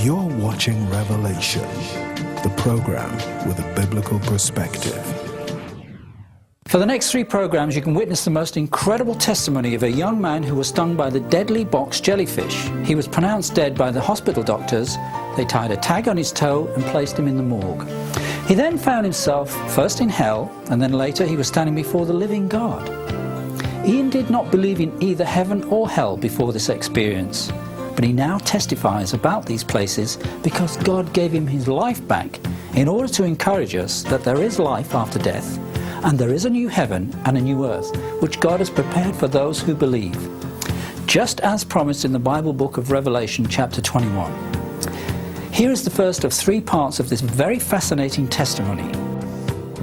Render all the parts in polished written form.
You're watching Revelation, the program with a biblical perspective. For the next 3 programs, you can witness the most incredible testimony of a young man who was stung by the deadly box jellyfish. He was pronounced dead by the hospital doctors. They tied a tag on his toe and placed him in the morgue. He then found himself first in hell, and then later he was standing before the living God. Ian did not believe in either heaven or hell before this experience, but he now testifies about these places because God gave him his life back in order to encourage us that there is life after death, and there is a new heaven and a new earth, which God has prepared for those who believe, just as promised in the Bible book of Revelation chapter 21. Here is the first of 3 parts of this very fascinating testimony.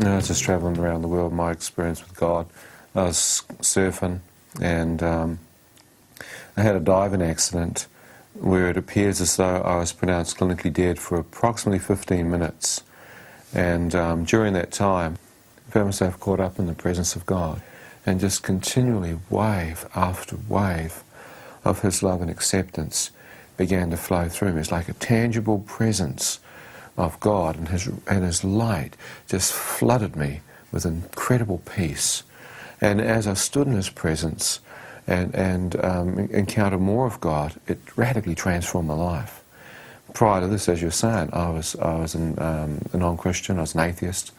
I was just travelling around the world, my experience with God. I was surfing, and I had a diving accident where it appears as though I was pronounced clinically dead for approximately 15 minutes. And during that time, I found myself caught up in the presence of God, and just continually wave after wave of His love and acceptance began to flow through me. It's like a tangible presence of God, and His light just flooded me with incredible peace. And as I stood in His presence and encountered more of God, it radically transformed my life. Prior to this, as you're saying, I was a non-Christian. I was an atheist.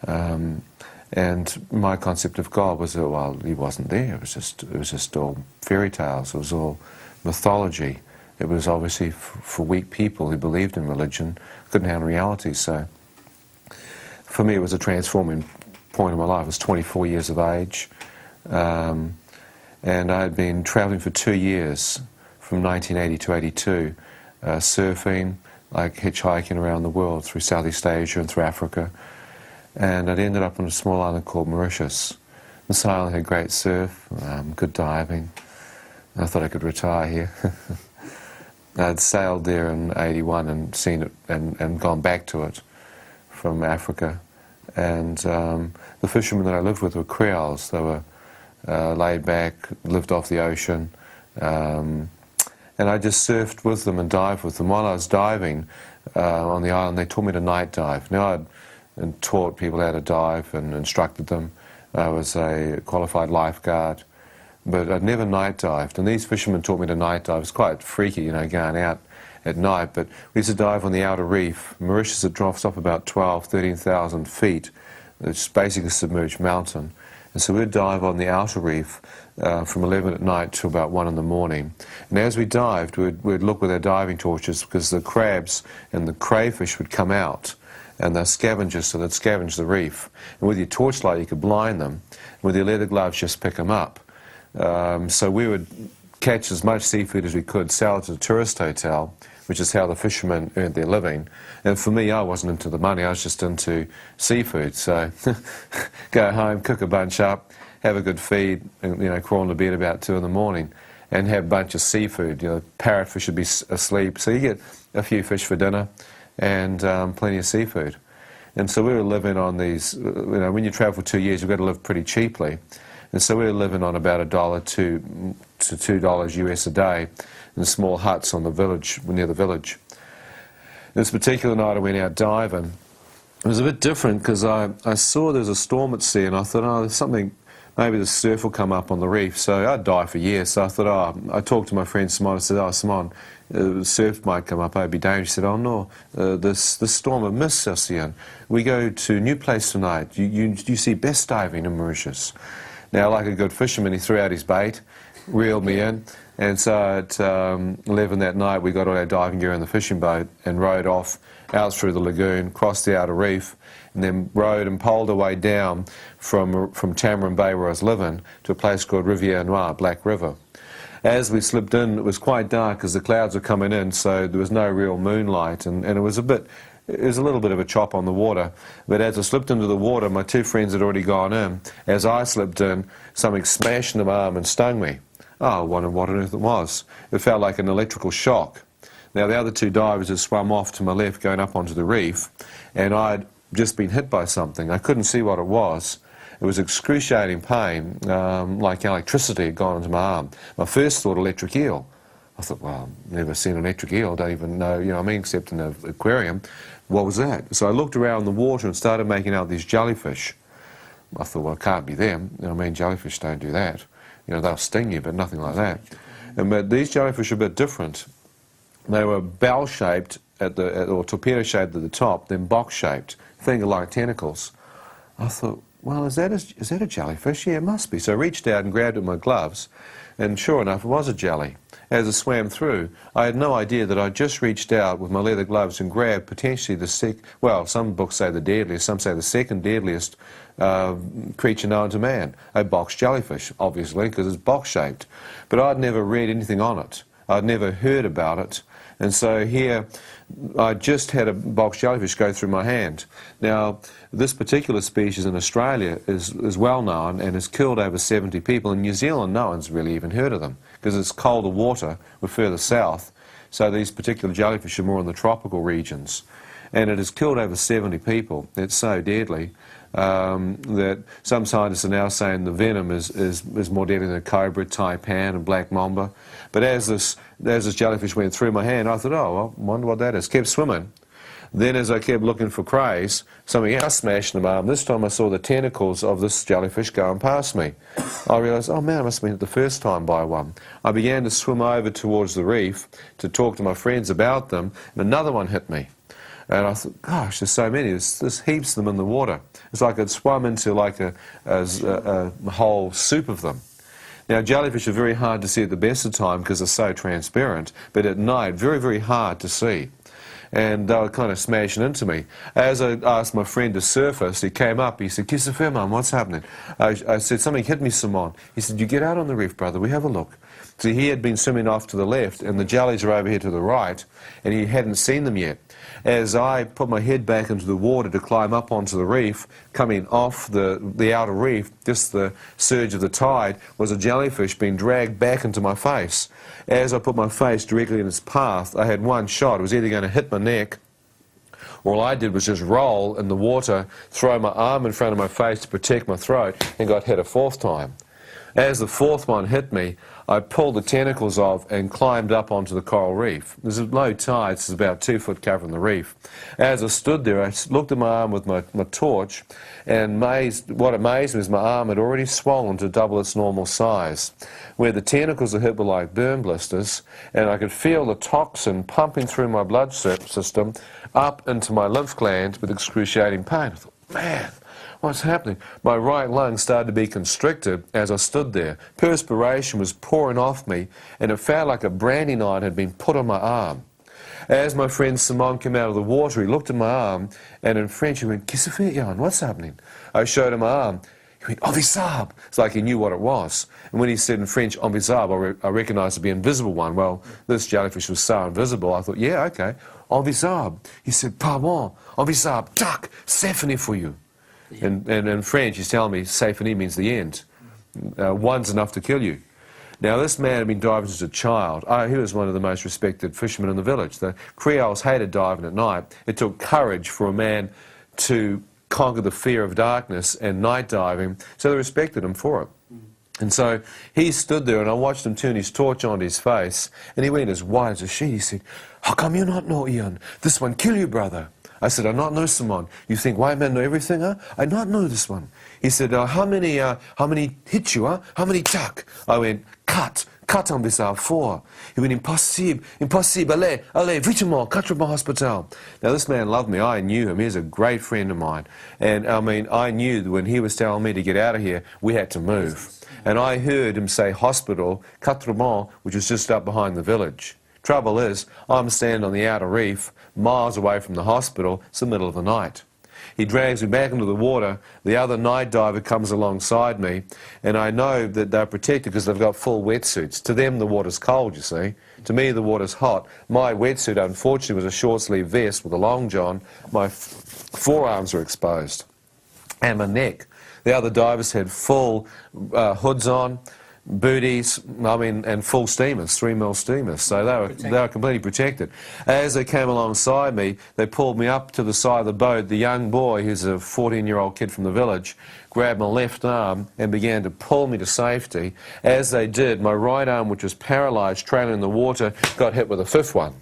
And my concept of God was that, well, He wasn't there. It was just all fairy tales. It was all mythology. It was obviously for weak people who believed in religion, couldn't handle reality. So for me, it was a transforming point in my life. I was 24 years of age, and I had been travelling for 2 years, from 1980 to 82, surfing, like hitchhiking around the world through Southeast Asia and through Africa. And I'd ended up on a small island called Mauritius. This island had great surf, good diving. I thought I could retire here. I'd sailed there in 81 and seen it and gone back to it from Africa. And the fishermen that I lived with were Creoles. They were laid back, lived off the ocean. And I just surfed with them and dived with them. While I was diving on the island, they taught me to night dive. Now I'd taught people how to dive and instructed them. I was a qualified lifeguard. But I'd never night dived, and these fishermen taught me to night dive. It was quite freaky, you know, going out at night, but we used to dive on the outer reef. Mauritius, it drops off about 13,000 feet. It's basically a submerged mountain. And so we'd dive on the outer reef from 11 at night to about 1 in the morning. And as we dived, we'd look with our diving torches, because the crabs and the crayfish would come out, and they're scavengers, so they'd scavenge the reef. And with your torchlight, you could blind them. And with your leather gloves, just pick them up. So we would catch as much seafood as we could, sell it to the tourist hotel, which is how the fishermen earned their living. And for me, I wasn't into the money, I was just into seafood. So go home, cook a bunch up, have a good feed, and, you know, crawl into bed about 2 in the morning and have a bunch of seafood. You know, parrotfish would be asleep. So you get a few fish for dinner and plenty of seafood. And so we were living on these, you know, when you travel for 2 years, you've got to live pretty cheaply. And so we were living on about $1 to $2 US a day in small huts on the village, near the village. This particular night I went out diving. It was a bit different because I saw there was a storm at sea, and I thought, oh, there's something, maybe the surf will come up on the reef. So I'd dive for years. So I thought, oh, I talked to my friend Simon. I said, oh, Simon, the surf might come up, it'd be dangerous. He said, oh no, this storm of mist, Ian. We go to a new place tonight. You see best diving in Mauritius. Now, like a good fisherman, he threw out his bait, reeled me in, and so at 11 that night we got all our diving gear in the fishing boat and rowed off out through the lagoon, crossed the outer reef, and then rowed and poled our way down from Tamarin Bay, where I was living, to a place called Rivière Noire, Black River. As we slipped in, it was quite dark because the clouds were coming in, so there was no real moonlight, and it was a little bit of a chop on the water. But as I slipped into the water, my 2 friends had already gone in. As I slipped in, something smashed into my arm and stung me. Oh, I wondered what on earth it was. It felt like an electrical shock. Now, the other 2 divers had swum off to my left, going up onto the reef, and I'd just been hit by something. I couldn't see what it was. It was excruciating pain, like electricity had gone into my arm. My first thought, electric eel. I thought, well, never seen an electric eel, don't even know, you know what I mean, except in an aquarium. What was that? So I looked around the water and started making out these jellyfish. I thought, well, it can't be them. You know what I mean, jellyfish don't do that. You know, they'll sting you, but nothing like that. But these jellyfish are a bit different. They were bell-shaped or torpedo-shaped at the top, then box-shaped, finger-like tentacles. I thought, well, is that a jellyfish? Yeah, it must be. So I reached out and grabbed it with my gloves, and sure enough, it was a jelly. As I swam through, I had no idea that I just reached out with my leather gloves and grabbed potentially well, some books say the deadliest, some say the second deadliest creature known to man, a box jellyfish, obviously, because it's box-shaped. But I'd never read anything on it. I'd never heard about it. And so here, I just had a box jellyfish go through my hand. Now, this particular species in Australia is well known and has killed over 70 people. In New Zealand, no one's really even heard of them because it's colder water. We're further south, so these particular jellyfish are more in the tropical regions. And it has killed over 70 people. It's so deadly that some scientists are now saying the venom is more deadly than cobra, taipan and black mamba. But as this jellyfish went through my hand, I thought, oh, well, I wonder what that is. Kept swimming. Then as I kept looking for crays, something else smashed in my arm. This time I saw the tentacles of this jellyfish going past me. I realised, oh man, I must have been hit the first time by one. I began to swim over towards the reef to talk to my friends about them, and another one hit me. And I thought, gosh, there's so many. There's heaps of them in the water. It's like I'd swum into like a whole soup of them. Now, jellyfish are very hard to see at the best of time because they're so transparent, but at night, very, very hard to see. And they were kind of smashing into me. As I asked my friend to surface, he came up, he said, "Christopher, man, what's happening?" I said, "Something hit me, Simon." He said, "You get out on the reef, brother, we have a look." So he had been swimming off to the left, and the jellies are over here to the right, and he hadn't seen them yet. As I put my head back into the water to climb up onto the reef, coming off the outer reef, just the surge of the tide, was a jellyfish being dragged back into my face. As I put my face directly in its path, I had one shot. It was either going to hit my neck, or all I did was just roll in the water, throw my arm in front of my face to protect my throat, and got hit a fourth time. As the fourth one hit me, I pulled the tentacles off and climbed up onto the coral reef. There's a low tide, so it's about 2 foot covering the reef. As I stood there, I looked at my arm with my torch, and what amazed me is my arm had already swollen to double its normal size. Where the tentacles are hit were like burn blisters, and I could feel the toxin pumping through my blood system up into my lymph gland with excruciating pain. I thought, man, what's happening? My right lung started to be constricted as I stood there. Perspiration was pouring off me, and it felt like a branding iron had been put on my arm. As my friend Simon came out of the water, he looked at my arm, and in French he went, "Qu'est-ce que tu fais, Jan? What's happening?" I showed him my arm. He went, "Invisible." It's like he knew what it was. And when he said in French, "Invisible," I recognised it to be invisible one. Well, this jellyfish was so invisible, I thought, yeah, okay, invisible. He said, "Pardon, invisible, tac, c'est fini for you." And in French, he's telling me, "C'est fini" means the end. One's enough to kill you. Now, this man had been diving as a child. He was one of the most respected fishermen in the village. The Creoles hated diving at night. It took courage for a man to conquer the fear of darkness and night diving, so they respected him for it. And so he stood there, and I watched him turn his torch onto his face, and he went as white as a sheet. He said, "How come you not know, Ian? This one kill you, brother." I said, "I not know Simon. You think white men know everything, huh? I not know this one." He said, how many hit you, huh? How many tuck?" I went, cut en bizarre, 4. He went, impossible, allez, vitement, 4 hospital. Now, this man loved me. I knew him. He was a great friend of mine. And, I mean, I knew that when he was telling me to get out of here, we had to move. And I heard him say hospital, 4, which was just up behind the village. Trouble is, I'm standing on the outer reef, miles away from the hospital. It's the middle of the night. He drags me back into the water. The other night diver comes alongside me, and I know that they're protected because they've got full wetsuits. To them, the water's cold, you see. To me, the water's hot. My wetsuit, unfortunately, was a short-sleeve vest with a long john. My forearms were exposed, and my neck. The other divers had full hoods on. booties, I mean, and full steamers, 3mm steamers, so they were completely protected. As they came alongside me, they pulled me up to the side of the boat. The young boy, who's a 14-year-old kid from the village, grabbed my left arm and began to pull me to safety. As they did, my right arm, which was paralysed, trailing in the water, got hit with a fifth one.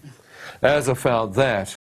As I felt that,